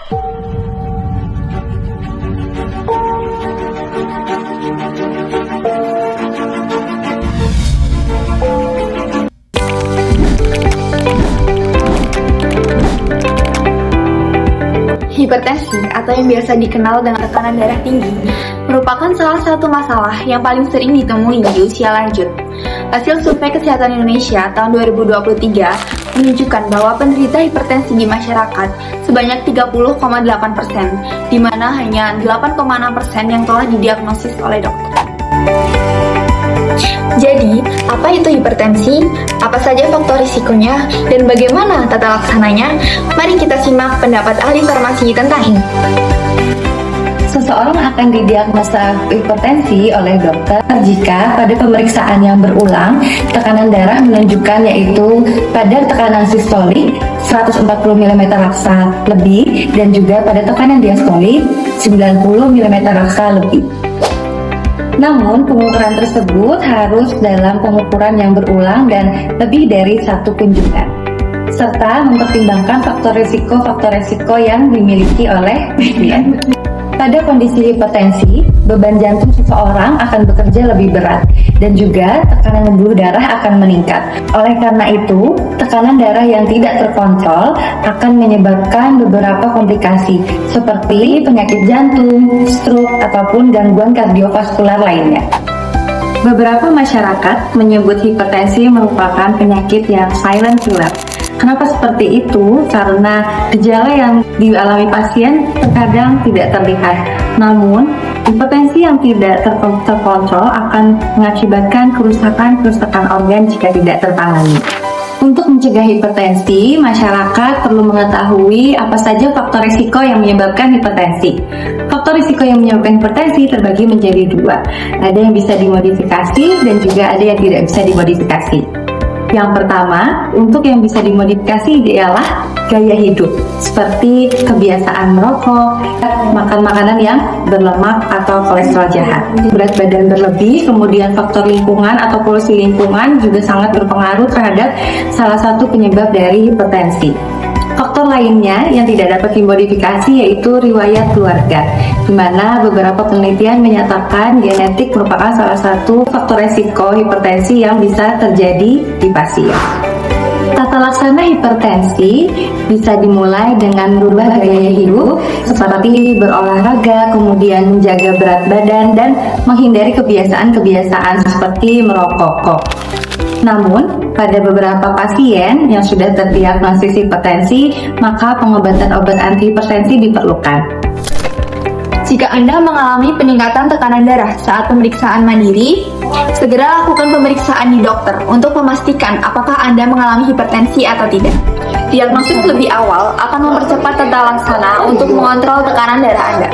Hipertensi atau yang biasa dikenal dengan tekanan darah tinggi merupakan salah satu masalah yang paling sering ditemui di usia lanjut. Hasil Survei Kesehatan Indonesia tahun 2023 menunjukkan bahwa penderita hipertensi di masyarakat sebanyak 30,8%, di mana hanya 8,6% yang telah didiagnosis oleh dokter. Jadi, apa itu hipertensi? Apa saja faktor risikonya? Dan bagaimana tata laksananya? Mari kita simak pendapat ahli farmasi tentang ini. Seseorang akan didiagnosa hipertensi oleh dokter jika pada pemeriksaan yang berulang tekanan darah menunjukkan yaitu pada tekanan sistolik 140 mm raksa lebih dan juga pada tekanan diastolik 90 mm raksa lebih. Namun, pengukuran tersebut harus dalam pengukuran yang berulang dan lebih dari satu kunjungan, serta mempertimbangkan faktor risiko yang dimiliki oleh pasien. Pada kondisi hipertensi, beban jantung seseorang akan bekerja lebih berat dan juga tekanan pembuluh darah akan meningkat. Oleh karena itu, tekanan darah yang tidak terkontrol akan menyebabkan beberapa komplikasi seperti penyakit jantung, stroke, ataupun gangguan kardiovaskular lainnya. Beberapa masyarakat menyebut hipertensi merupakan penyakit yang silent killer. Kenapa seperti itu? Karena gejala yang dialami pasien terkadang tidak terlihat. Namun, hipertensi yang tidak terkontrol akan mengakibatkan kerusakan organ jika tidak tertangani. Untuk mencegah hipertensi, masyarakat perlu mengetahui apa saja faktor risiko yang menyebabkan hipertensi. Faktor risiko yang menyebabkan hipertensi terbagi menjadi dua. Ada yang bisa dimodifikasi dan juga ada yang tidak bisa dimodifikasi. Yang pertama, untuk yang bisa dimodifikasi ialah gaya hidup, seperti kebiasaan merokok, makan makanan yang berlemak atau kolesterol jahat. Berat badan berlebih, kemudian faktor lingkungan atau polusi lingkungan juga sangat berpengaruh terhadap salah satu penyebab dari hipertensi. Faktor lainnya yang tidak dapat dimodifikasi yaitu riwayat keluarga, di mana beberapa penelitian menyatakan genetik merupakan salah satu faktor resiko hipertensi yang bisa terjadi di pasien. Tata laksana hipertensi bisa dimulai dengan merubah gaya hidup seperti berolahraga, kemudian menjaga berat badan, dan menghindari kebiasaan-kebiasaan seperti merokok. Namun, pada beberapa pasien yang sudah terdiagnosis hipertensi, maka pengobatan obat antihipertensi diperlukan. Jika Anda mengalami peningkatan tekanan darah saat pemeriksaan mandiri, segera lakukan pemeriksaan di dokter untuk memastikan apakah Anda mengalami hipertensi atau tidak. Diagnosis lebih awal akan mempercepat tata laksana untuk mengontrol tekanan darah Anda.